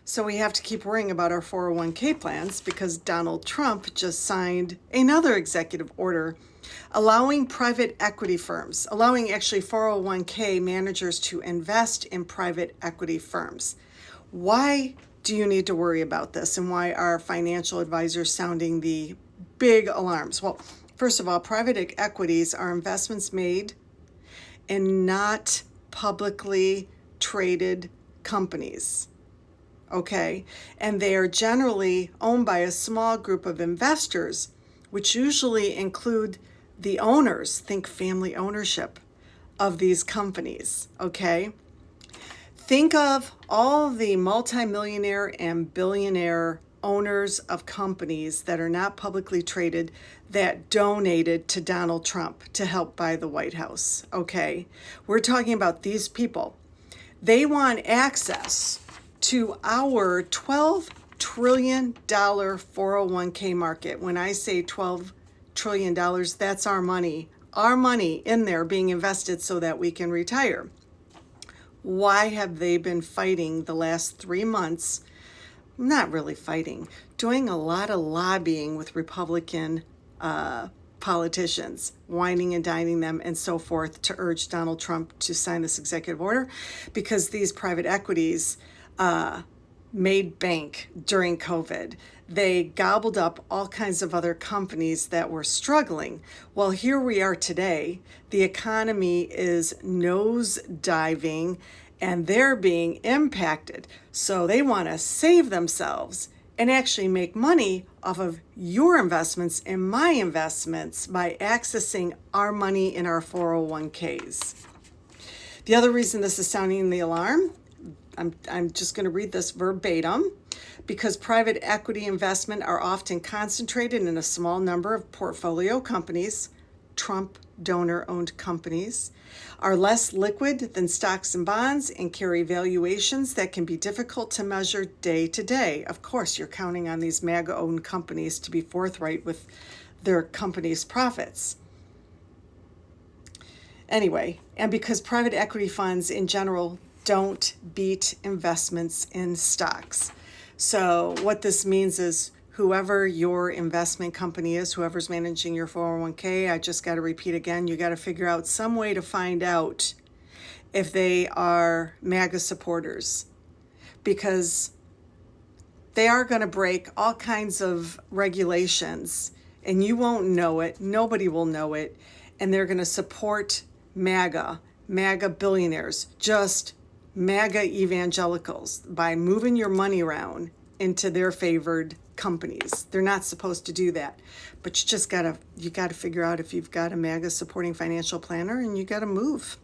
So we have to keep worrying about our 401k plans because Donald Trump just signed another executive order allowing private equity firms, allowing actually 401k managers to invest in private equity firms. Why do you need to worry about this, and why are financial advisors sounding the big alarms? Well, first of all, private equities are investments made in not publicly traded companies. Okay, and they are generally owned by a small group of investors, which usually include the owners, think family ownership of these companies. Okay, think of all the multimillionaire and billionaire owners of companies that are not publicly traded that donated to Donald Trump to help buy the White House. Okay, we're talking about these people. They want access to our $12 trillion 401k market. When I say $12 trillion, that's our money in there being invested so that we can retire. Why have they been fighting the last 3 months? Not really fighting, doing a lot of lobbying with Republican politicians, whining and dining them and so forth to urge Donald Trump to sign this executive order, because these private equities made bank during COVID. They gobbled up all kinds of other companies that were struggling. Well, here we are today. The economy is nosediving and they're being impacted. So they want to save themselves and actually make money off of your investments and my investments by accessing our money in our 401ks. The other reason this is sounding the alarm, I'm just going to read this verbatim, because private equity investment are often concentrated in a small number of portfolio companies. Trump donor-owned companies are less liquid than stocks and bonds and carry valuations that can be difficult to measure day to day. Of course, you're counting on these MAGA-owned companies to be forthright with their company's profits. Anyway, and because private equity funds in general don't beat investments in stocks. So what this means is whoever your investment company is, whoever's managing your 401k, I just got to repeat again, you got to figure out some way to find out if they are MAGA supporters, because they are going to break all kinds of regulations and you won't know it. Nobody will know it. And they're going to support MAGA billionaires, just MAGA evangelicals, by moving your money around into their favored companies. They're not supposed to do that, but you got to figure out if you've got a MAGA supporting financial planner, and you got to move.